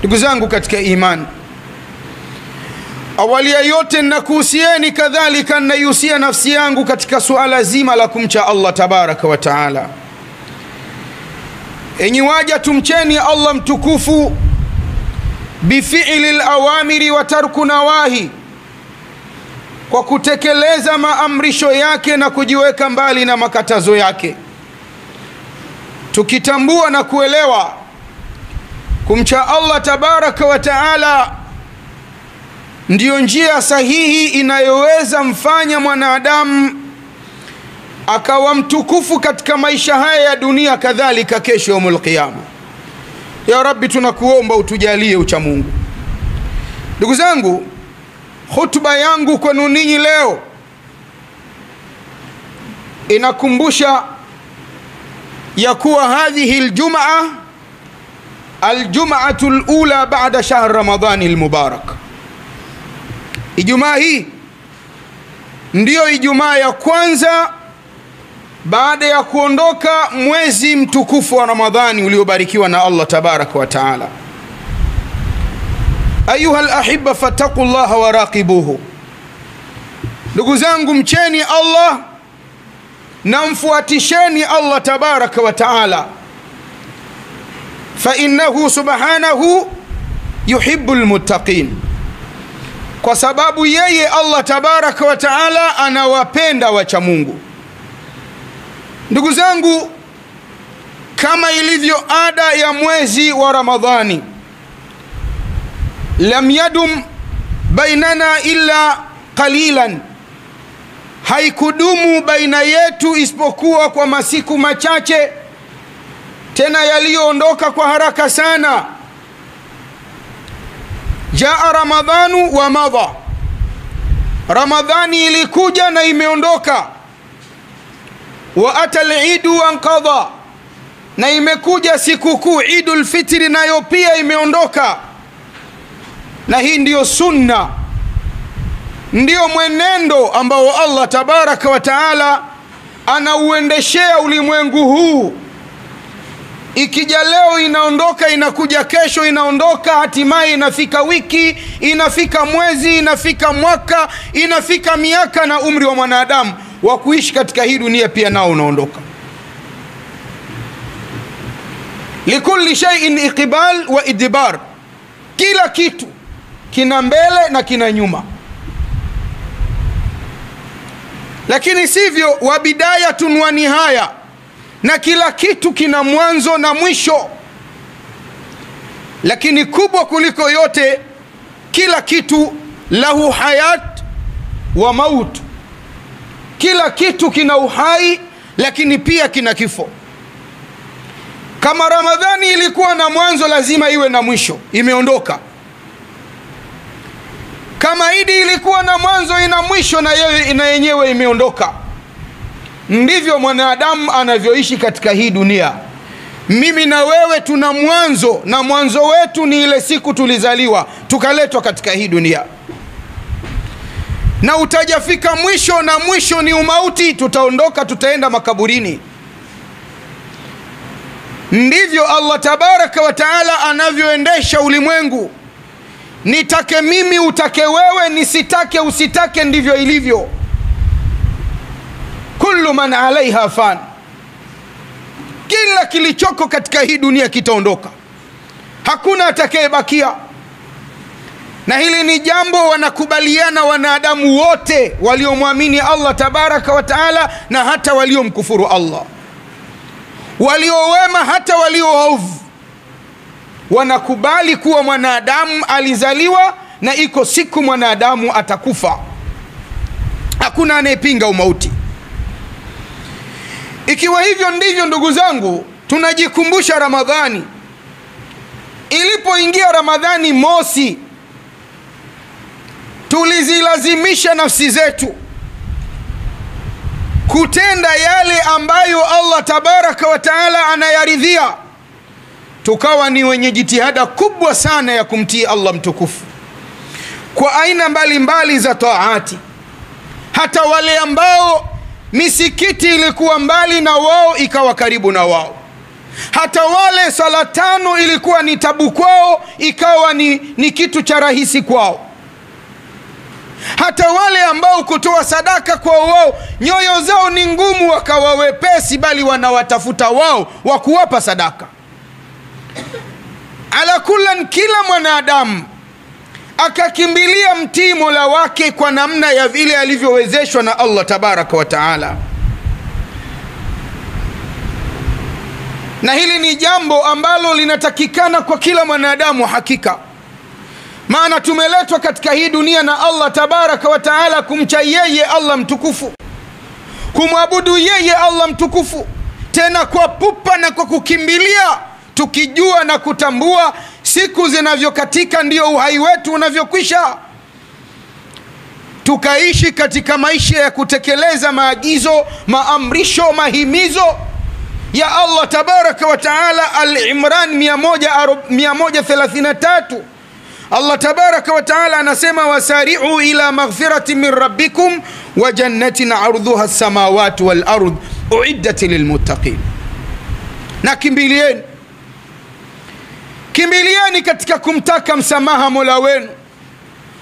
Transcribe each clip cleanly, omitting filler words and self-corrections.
Ndugu zangu katika imani, awali ya yote nakuhusieni kadhalika naihusia nafsi yangu katika suala zima la kumcha Allah tabaraka wa taala. Enyi waja, tumcheni Allah mtukufu bifi'li al-awamiri wa tarku nawahi, kwa kutekeleza maamrisho yake na kujiweka mbali na makatazo yake, tukitambua na kuelewa kumcha Allah tabaraka wa taala ndiyo njia sahihi inayoweza mfanya mwanadamu akawa mtukufu katika maisha haya ya dunia, kadhalika kesho yaumul qiyama. Ya Rabbi, tunakuomba utujalie ucha Mungu. Ndugu zangu, hutuba yangu kwenu ninyi leo inakumbusha ya kuwa hadhihi aljum'atu alula ba'da shahr ramadhani almubarak. Ijumaa hii ndiyo Ijumaa ya kwanza baada ya kuondoka mwezi mtukufu wa Ramadhani uliobarikiwa na Allah tabaraka wa taala. Ayuha alahibba, fattaqullaha wa raqibuhu. Ndugu zangu, mcheni Allah na mfuatisheni Allah tabaraka wa taala, fa innahu subhanahu yuhibbul muttaqin, kwa sababu yeye Allah tabaraka wa taala anawapenda wacha Mungu. Ndugu zangu, kama ilivyo ada ya mwezi wa Ramadhani, lam yadum bainana illa qalilan, haikudumu baina yetu isipokuwa kwa masiku machache, tena yaliyoondoka kwa haraka sana. Jaa Ramadhanu wa madha, Ramadhani ilikuja na imeondoka. Wa atal idu wa anqadha, na imekuja sikukuu Idul Fitri nayo pia imeondoka. Na hii ndiyo sunna, ndiyo mwenendo ambao Allah tabaraka wa taala anauendeshea ulimwengu huu. Ikija leo inaondoka, inakuja kesho inaondoka, hatimaye inafika wiki, inafika mwezi, inafika mwaka, inafika miaka, na umri wa mwanadamu wa kuishi katika hii dunia pia nao unaondoka. Likulli shay'in iqbal wa idbar, kila kitu kina mbele na kina nyuma. Lakini sivyo, wa bidayatun wa nihaya, na kila kitu kina mwanzo na mwisho. Lakini kubwa kuliko yote, kila kitu lahu hayat wa maut, kila kitu kina uhai lakini pia kina kifo. Kama Ramadhani ilikuwa na mwanzo, lazima iwe na mwisho, imeondoka. Kama Idi ilikuwa na mwanzo, ina mwisho, na yenyewe imeondoka. Ndivyo mwanadamu anavyoishi katika hii dunia. Mimi na wewe tuna mwanzo, na mwanzo wetu ni ile siku tulizaliwa tukaletwa katika hii dunia, na utajafika mwisho, na mwisho ni umauti. Tutaondoka, tutaenda makaburini. Ndivyo Allah tabaraka wa taala anavyoendesha ulimwengu. Nitake mimi, utake wewe, nisitake usitake, ndivyo ilivyo. Kullu man alaiha fan, kila kilichoko katika hii dunia kitaondoka, hakuna atakayebakia. Na hili ni jambo wanakubaliana wanadamu wote waliomwamini Allah tabaraka wa taala, na hata waliomkufuru Allah, waliowema hata waliowaovu, wanakubali kuwa mwanadamu alizaliwa na iko siku mwanadamu atakufa. Hakuna anayepinga umauti. Ikiwa hivyo ndivyo, ndugu zangu, tunajikumbusha Ramadhani. Ilipoingia Ramadhani mosi, tulizilazimisha nafsi zetu kutenda yale ambayo Allah tabaraka wa taala anayaridhia. Tukawa ni wenye jitihada kubwa sana ya kumtii Allah mtukufu kwa aina mbalimbali za taati. Hata wale ambao misikiti ilikuwa mbali na wao ikawa karibu na wao, Hata wale sala 5 ilikuwa ni tabu kwao, ikawa ni kitu cha rahisi kwao. Hata wale ambao kutoa sadaka kwa wao nyoyo zao ni ngumu, wakawa wepesi, bali wanawatafuta wao wa kuwapa sadaka. Ala kullan, kila mwanadamu akakimbilia mtii Mola wake kwa namna ya vile alivyowezeshwa na Allah tabaraka wa taala. Na hili ni jambo ambalo linatakikana kwa kila mwanadamu hakika. Maana tumeletwa katika hii dunia na Allah tabaraka wa taala kumcha yeye Allah mtukufu, kumwabudu yeye Allah mtukufu, tena kwa pupa na kwa kukimbilia, tukijua na kutambua siku zinavyokatika ndio uhai wetu unavyokwisha. Tukaishi katika maisha ya kutekeleza maagizo, maamrisho, mahimizo ya Allah tabaraka wa taala. Al-Imran 133 Allah tabaraka wa taala anasema, wasari'u ila maghfiratin min rabbikum wa jannatin 'arduha as-samawati wal ard uiddat lilmuttaqin. Na kimbilieni katika kumtaka msamaha Mola wenu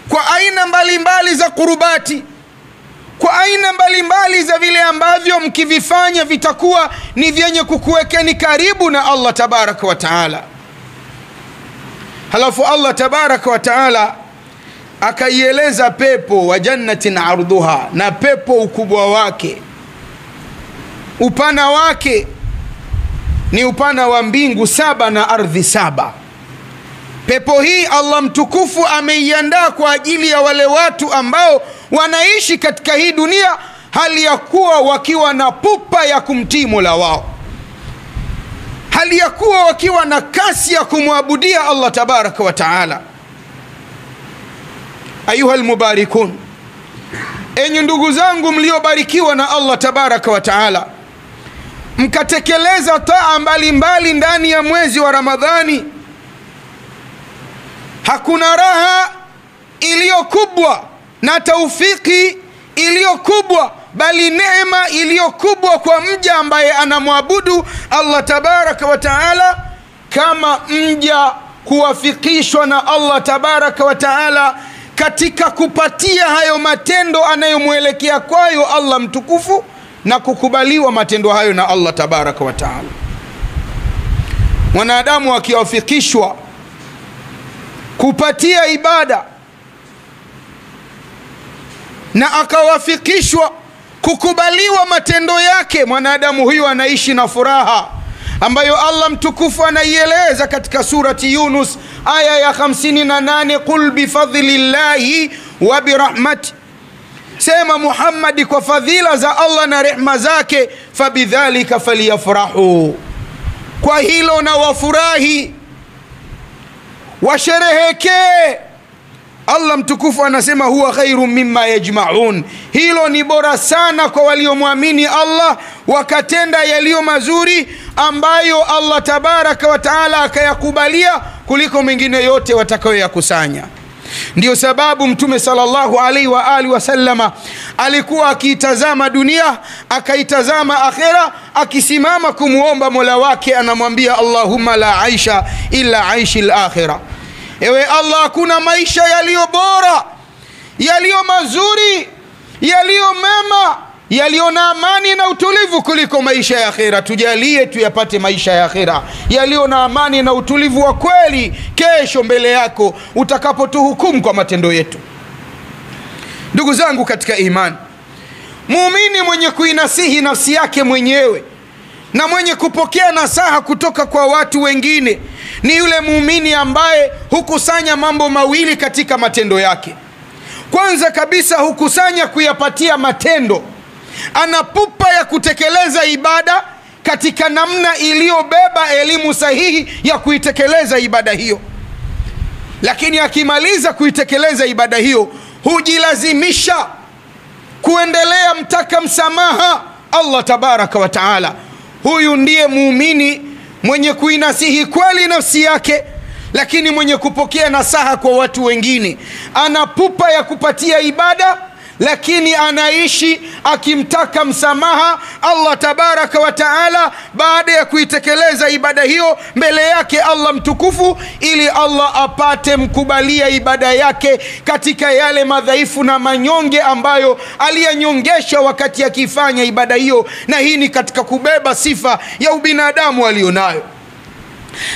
kwa aina mbalimbali za kurubati, kwa aina mbalimbali za vile ambavyo mkivifanya vitakuwa ni vyenye kukuwekeni karibu na Allah tabaraka wa taala. Halafu Allah tabaraka wa taala akaieleza pepo, wa jannatin arduha, na pepo ukubwa wake, upana wake ni upana wa mbingu 7 na ardhi 7. Pepo hii Allah mtukufu ameiandaa kwa ajili ya wale watu ambao wanaishi katika hii dunia hali ya kuwa wakiwa na pupa ya kumtii Mola wao, hali ya kuwa wakiwa na kasi ya kumwabudia Allah tabaraka wa taala. Ayuha almubarikun, enyi ndugu zangu mliobarikiwa na Allah tabaraka wa taala, mkatekeleza taa mbalimbali ndani ya mwezi wa Ramadhani. Hakuna raha iliyo kubwa na taufiki iliyo kubwa, bali neema iliyo kubwa kwa mja ambaye anamwabudu Allah tabaraka wa taala, kama mja kuwafikishwa na Allah tabaraka wa taala katika kupatia hayo matendo anayomwelekea kwayo Allah mtukufu, na kukubaliwa matendo hayo na Allah tabaraka wa taala. Mwanadamu akiwafikishwa kupatia ibada na akawafikishwa kukubaliwa matendo yake, mwanadamu huyu anaishi na furaha ambayo Allah mtukufu anaieleza katika surati Yunus aya ya 58, qul bifadlillahi wa birahmati, sema Muhammad, kwa fadhila za Allah na rehma zake, fabidhalika falyafrahu, kwa hilo na wafurahi, washerehekee. Allah mtukufu anasema huwa khairum mimma yajma'un, hilo ni bora sana kwa waliomwamini Allah wakatenda yaliyo mazuri ambayo Allah tabaraka wa taala akayakubalia kuliko mengine yote watakayoyakusanya. Ndio sababu Mtume sallallahu alaihi wa alihi wasallama alikuwa akiitazama dunia, akaitazama akhera, akisimama kumuomba Mola wake, anamwambia Allahumma la aisha illa aishi al-akhirah, ewe Allah, hakuna maisha yaliyo bora, yaliyo mazuri, yaliyo mema, yaliyo na amani na utulivu kuliko maisha ya akhera. Tujalie tuyapate maisha ya akhera yaliyo na amani na utulivu wa kweli kesho mbele yako utakapotuhukumu kwa matendo yetu. Ndugu zangu katika imani, muumini mwenye kuinasihi nafsi yake mwenyewe na mwenye kupokea nasaha kutoka kwa watu wengine ni yule muumini ambaye hukusanya mambo mawili katika matendo yake. Kwanza kabisa hukusanya kuyapatia matendo, ana pupa ya kutekeleza ibada katika namna iliyobeba elimu sahihi ya kuitekeleza ibada hiyo. Lakini akimaliza kuitekeleza ibada hiyo hujilazimisha kuendelea mtaka msamaha Allah tabaraka wa taala. Huyu ndiye muumini mwenye kuinasihi kweli nafsi yake, lakini mwenye kupokea nasaha kwa watu wengine. Ana pupa ya kupatia ibada, lakini anaishi akimtaka msamaha Allah tabaraka wa taala baada ya kuitekeleza ibada hiyo mbele yake Allah mtukufu, ili Allah apate mkubalia ibada yake katika yale madhaifu na manyonge ambayo aliyanyongesha wakati akifanya ibada hiyo. Na hii ni katika kubeba sifa ya ubinadamu alionayo.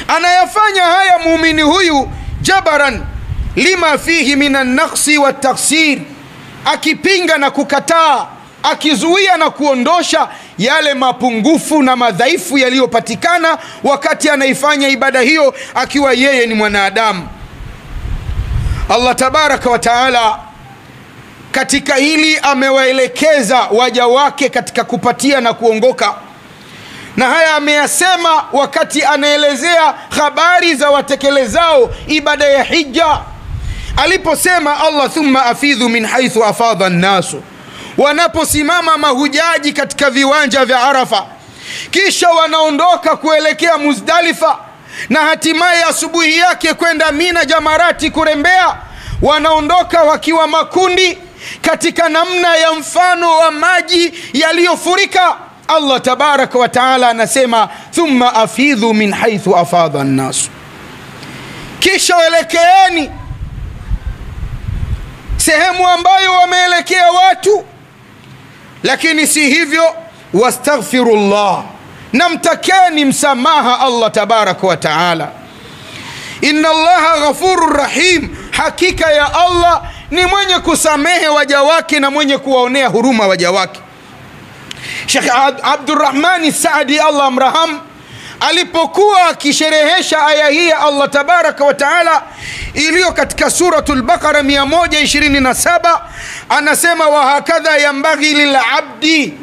Anayafanya haya muumini huyu jabaran lima fihi minan naqsi wat taksir, akipinga na kukataa, akizuia na kuondosha yale mapungufu na madhaifu yaliyopatikana wakati anaifanya ibada hiyo akiwa yeye ni mwanadamu. Allah tabaraka wa taala katika hili amewaelekeza waja wake katika kupatia na kuongoka, na haya ameyasema wakati anaelezea habari za watekelezao ibada ya hija, aliposema Allah, thumma afidhu min haythu afadha an-nasu, wanaposimama mahujaji katika viwanja vya Arafa, kisha wanaondoka kuelekea Muzdalifa, na hatimaye asubuhi yake kwenda Mina Jamarati kurembea, wanaondoka wakiwa makundi katika namna ya mfano wa maji yaliyofurika. Allah tabaraka wa taala anasema thumma afidhu min haythu afadha an-nas, kisha elekeeni sehemu ambayo wameelekea watu. Lakini si hivyo, wastaghfirullah, namtakeni msamaha Allah tabaraka wa taala. Inna Allaha ghafurur rahim, hakika ya Allah ni mwenye kusamehe waja wake na mwenye kuwaonea huruma waja wake. Sheikh Abdurrahman Saadi Allah amraham alipokuwa akisherehesha aya hii ya Allah tabaraka wa taala iliyo katika suratul Baqara 127, anasema wa hakadha yambaghi lil abdi,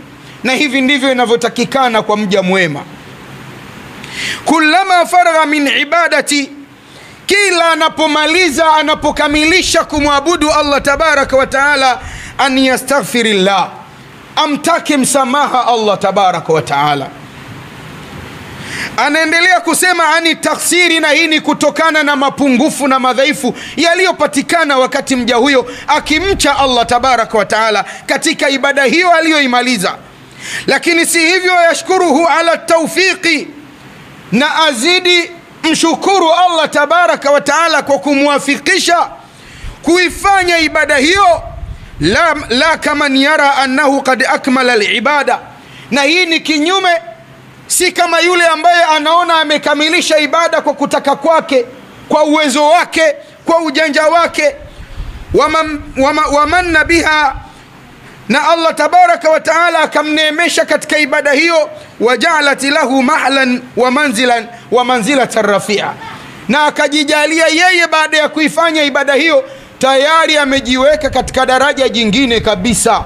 na hivi ndivyo inavyotakikana kwa mja mwema, kullama faragha min ibadati, kila anapomaliza, anapokamilisha kumwabudu Allah tabaraka wa taala, an yastaghfirillah, amtake msamaha Allah tabaraka wa taala. Anaendelea kusema ani taksiri, na hii ni kutokana na mapungufu na madhaifu yaliyopatikana wakati mja huyo akimcha Allah tabaraka wa taala katika ibada hiyo aliyoimaliza. Lakini si hivyo, yashkuruhu ala tawfiqi, na azidi mshukuru Allah tabaraka wa taala kwa kumwafikisha kuifanya ibada hiyo, la kama yara annahu qad akmala al-ibada, na hii ni kinyume, si kama yule ambaye anaona amekamilisha ibada kwa kutaka kwake, kwa uwezo wake, kwa ujanja wake. Wamanna biha, na Allah tabaraka wa taala akamneemesha katika ibada hiyo, waja'alat lahu mahlan wa manzilan wa manzilatan rafia, na akajijalia yeye baada ya kuifanya ibada hiyo tayari amejiweka katika daraja jingine kabisa,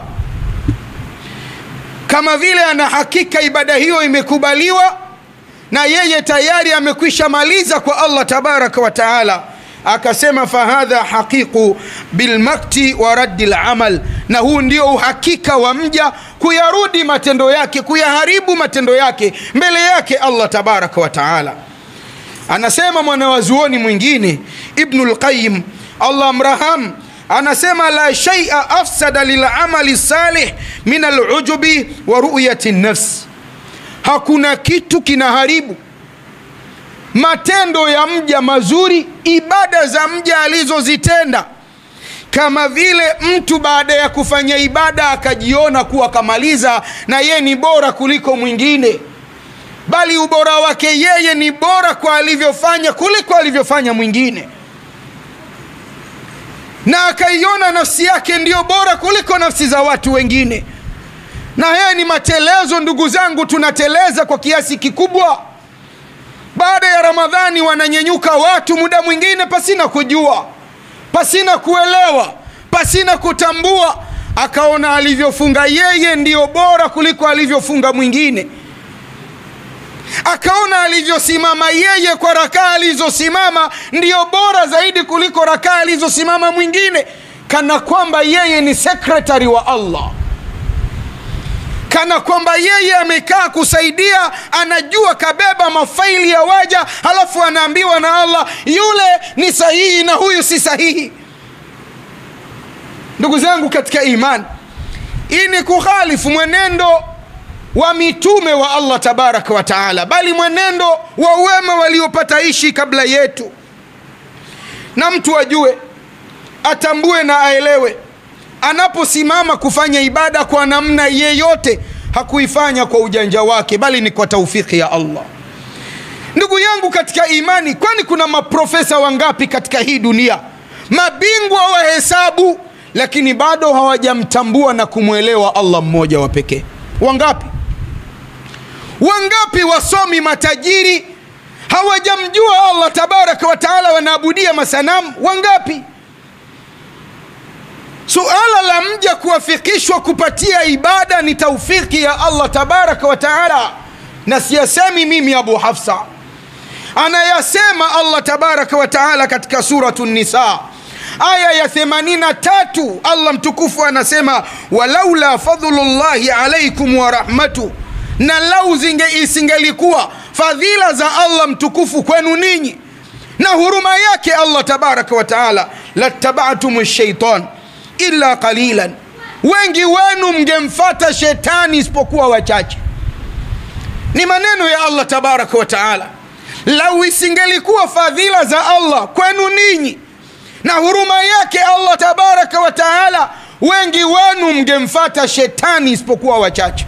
kama vile ana hakika ibada hiyo imekubaliwa na yeye tayari amekwisha maliza kwa Allah tabaraka wa taala. Akasema fahadha haqiqu bilmakti wa raddi al-amal, na huu ndio uhakika wa mja kuyarudi matendo yake, kuyaharibu matendo yake mbele yake Allah tabaraka wa taala. Anasema mwanawazuoni mwingine Ibnul Qayyim Allah amraham, anasema la shay'a afsada lil amali salih min al-ujubi wa ru'yati an-nafs, hakuna kitu kinaharibu matendo ya mja mazuri, ibada za mja alizozitenda, kama vile mtu baada ya kufanya ibada akajiona kuwa kamaliza na yeye ni bora kuliko mwingine, bali ubora wake yeye ni bora kwa alivyofanya kuliko alivyofanya mwingine, na akaiona nafsi yake ndiyo bora kuliko nafsi za watu wengine. Na haya ni matelezo ndugu zangu, tunateleza kwa kiasi kikubwa. Baada ya Ramadhani wananyenyuka watu muda mwingine pasina kujua, pasina kuelewa, pasina kutambua, akaona alivyofunga yeye ndiyo bora kuliko alivyofunga mwingine, akaona alivyosimama yeye kwa rakaa alizosimama ndiyo bora zaidi kuliko rakaa alizosimama mwingine, kana kwamba yeye ni secretary wa Allah, kana kwamba yeye amekaa kusaidia, anajua kabeba mafaili ya waja, halafu anaambiwa na Allah yule ni sahihi na huyu si sahihi. Ndugu zangu katika imani, hii ni kukhalifu mwenendo wa mitume wa Allah tabaraka wa taala, bali mwenendo wa wema waliopata ishi kabla yetu. Na mtu ajue, atambue na aelewe, anaposimama kufanya ibada kwa namna yeyote, hakuifanya kwa ujanja wake, bali ni kwa taufiki ya Allah. Ndugu yangu katika imani, kwani kuna maprofesa wangapi katika hii dunia, mabingwa wa hesabu, lakini bado hawajamtambua na kumwelewa Allah mmoja wa pekee? Wangapi? Wangapi wasomi matajiri hawajamjua Allah tabaraka wa taala, wanaabudia masanamu? Wangapi? Suala la mja kuwafikishwa kupatia ibada ni taufiki ya Allah tabaraka wa taala, na siyasemi mimi Abu Hafsa, anayasema Allah tabaraka wa taala katika suratu Nisa aya ya 83. Allah mtukufu anasema, walaula fadhlullahi alaikum wa rahmatu, na lau isingelikuwa fadhila za Allah mtukufu kwenu ninyi na huruma yake Allah tabaraka wa taala, lattaba'tum ash-shaytan illa qalilan, wengi wenu mngemfuata shetani isipokuwa wachache. Ni maneno ya Allah tabaraka wa taala. Lau isingelikuwa fadhila za Allah kwenu ninyi na huruma yake Allah tabaraka wa taala, wengi wenu mngemfuata shetani isipokuwa wachache.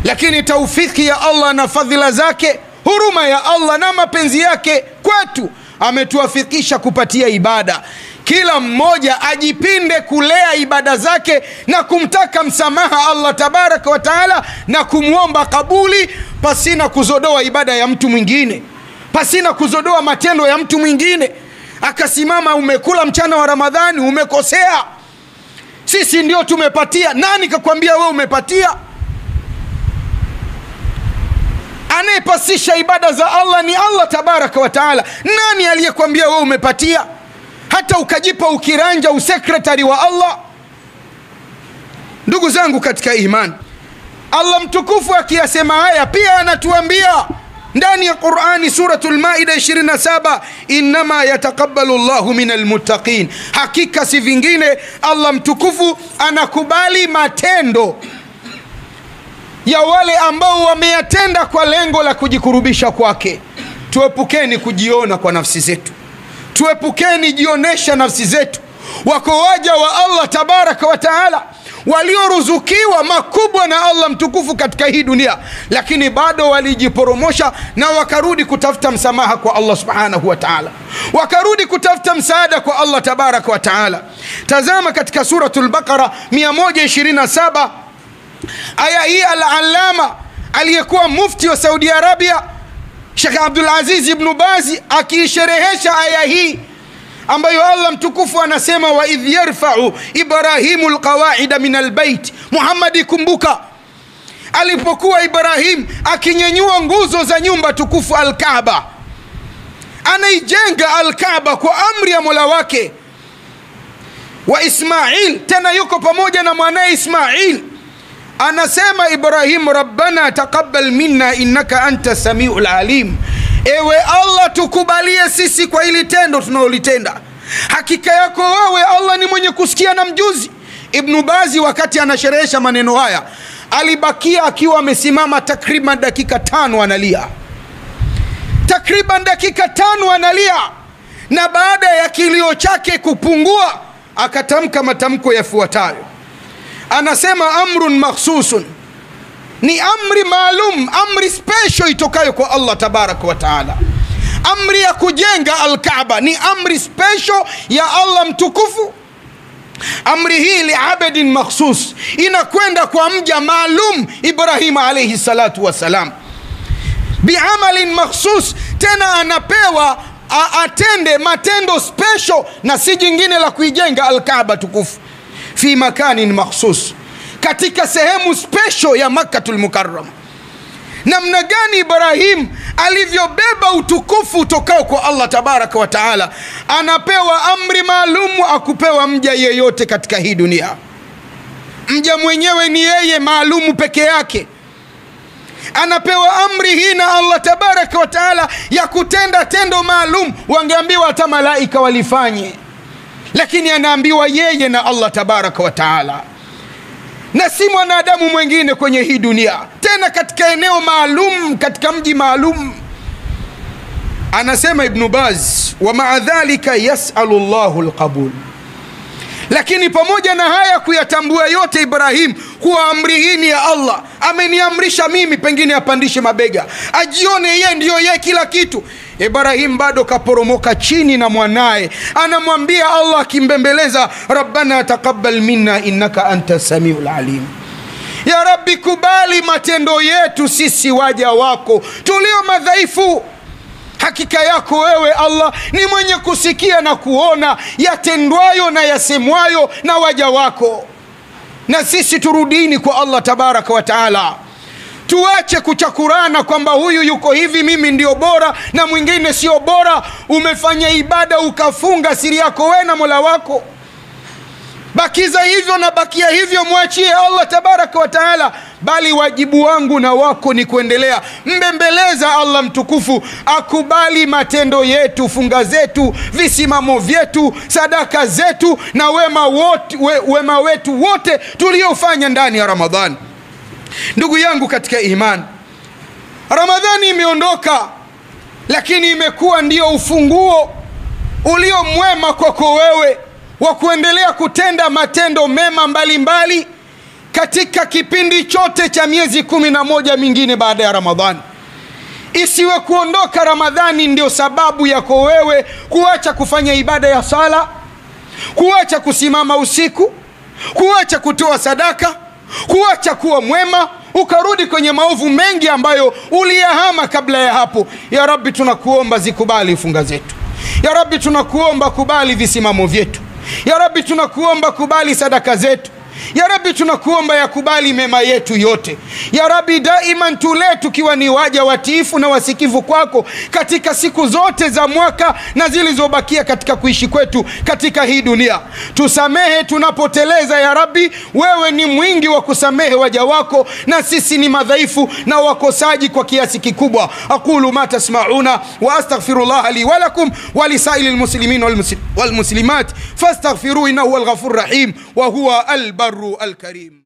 Lakini taufiki ya Allah na fadhila zake, huruma ya Allah na mapenzi yake kwetu, ametuafikisha kupatia ibada. Kila mmoja ajipinde kulea ibada zake na kumtaka msamaha Allah tabaraka wa taala na kumwomba kabuli, pasina kuzodoa ibada ya mtu mwingine, pasina kuzodoa matendo ya mtu mwingine. Akasimama, umekula mchana wa Ramadhani, umekosea, sisi ndio tumepatia. Nani kakwambia wewe umepatia? Anayepasisha ibada za Allah ni Allah tabaraka wa taala. Nani aliyekwambia wewe umepatia hata ukajipa ukiranja usekretari wa Allah? Ndugu zangu katika imani, Allah mtukufu akiyasema haya pia anatuambia ndani ya Qur'ani, suratul Maida 27, innama yataqabbalu Allahu minal muttaqin, hakika si vingine Allah mtukufu anakubali matendo ya wale ambao wameyatenda kwa lengo la kujikurubisha kwake. Tuepukeni kujiona kwa nafsi zetu, tuepukeni jionesha nafsi zetu. Wako waja wa Allah tabaraka wa taala walioruzukiwa makubwa na Allah mtukufu katika hii dunia, lakini bado walijiporomosha na wakarudi kutafuta msamaha kwa Allah subhanahu wa ta'ala, wakarudi kutafuta msaada kwa Allah tabaraka wa taala. Tazama katika suratul Baqara 127, aya hii al-allama aliyekuwa mufti wa Saudi Arabia Sheikh Abdul Aziz ibn Bazi akiisherehesha aya hii ambayo Allah mtukufu anasema, wa idh yarfa'u Ibrahimu alqawaida min albayt. Muhammad, kumbuka alipokuwa Ibrahim akinyanyua nguzo za nyumba tukufu al-Kaaba, anaijenga al-Kaaba kwa amri ya Mola wake, wa Ismail, tena yuko pamoja na mwanae Ismail. Anasema Ibrahim, rabbana taqabbal minna innaka anta samiul alim, ewe Allah tukubalie sisi kwa hili tendo tunalolitenda, hakika yako wewe Allah ni mwenye kusikia na mjuzi. Ibn Bazi wakati anasherehesha maneno haya alibakia akiwa amesimama takriban dakika 5 analia, takriban dakika 5 analia, na baada ya kilio chake kupungua akatamka matamko yafuatayo. Anasema, amrun makhsusun, ni amri maalum, amri special itokayo kwa Allah tabaraka wa taala. Amri ya kujenga al-Kaaba ni amri special ya Allah mtukufu. Amri hii liabadin makhsus, inakwenda kwa mja maalum, Ibrahim alayhi salatu wasalam, biamalin makhsus, tena anapewa atende matendo special na si jingine la kuijenga al-Kaaba tukufu, fi makanin makhsus, katika sehemu special ya Makkatul Mukarram. Namna gani Ibrahim alivyobeba utukufu utokao kwa Allah tabaraka wa taala, anapewa amri maalumu akupewa mja yeyote katika hii dunia. Mja mwenyewe ni yeye maalumu peke yake, anapewa amri hii na Allah tabaraka wa taala ya kutenda tendo maalum. Wangeambiwa hata malaika walifanye, lakini anaambiwa yeye na Allah tabaraka wa taala, na si mwanadamu mwingine kwenye hii dunia, tena katika eneo maalum, katika mji maalum. Anasema Ibn Baz, wa maa dhalika yas'alu Allahu alqabul. Lakini pamoja na haya kuyatambua yote Ibrahim, kuwa amri hii ni ya Allah, ameniamrisha mimi, pengine apandishe mabega, ajione yeye ndio yeye kila kitu. Ibrahim bado kaporomoka chini na mwanae, anamwambia Allah akimbembeleza, rabbana taqabbal minna innaka anta samiul alim. Ya Rabbi, kubali matendo yetu sisi waja wako tulio madhaifu. Hakika yako wewe Allah ni mwenye kusikia na kuona yatendwayo na yasemwayo na waja wako. Na sisi turudini kwa Allah tabaraka wa taala, tuache kuchakurana kwamba huyu yuko hivi, mimi ndio bora na mwingine sio bora. Umefanya ibada ukafunga siri yako wewe na Mola wako, bakiza hivyo na bakia hivyo, mwachie Allah tabaraka wa taala. Bali wajibu wangu na wako ni kuendelea mbembeleza Allah mtukufu akubali matendo yetu, funga zetu, visimamo vyetu, sadaka zetu na wema wetu wote tuliofanya ndani ya Ramadhani. Ndugu yangu katika imani, Ramadhani imeondoka, lakini imekuwa ndio ufunguo ulio mwema kwako wewe wa kuendelea kutenda matendo mema mbalimbali katika kipindi chote cha miezi 11 mingine baada ya Ramadhani. Isiwe kuondoka Ramadhani ndio sababu yako wewe kuacha kufanya ibada ya sala, kuacha kusimama usiku, kuacha kutoa sadaka, kuacha kuwa mwema, ukarudi kwenye maovu mengi ambayo uliyahama kabla ya hapo. Ya Rabbi, tunakuomba zikubali funga zetu. Ya Rabbi, tunakuomba kubali visimamo vyetu. Ya Rabbi, tunakuomba kubali sadaka zetu. Ya Rabbi, tunakuomba yakubali mema yetu yote. Ya Rabbi, daima tulee tukiwa ni waja watiifu na wasikivu kwako katika siku zote za mwaka na zilizobakia katika kuishi kwetu katika hii dunia. Tusamehe tunapoteleza ya Rabbi, wewe ni mwingi wa kusamehe waja wako, na sisi ni madhaifu na wakosaji kwa kiasi kikubwa. Aqulu ma tasma'una wa astaghfirullah li wa lakum wa lisailil muslimin wal muslimat fastaghfiruhu innahu huwal ghafurur rahim wa huwa al barru al karim.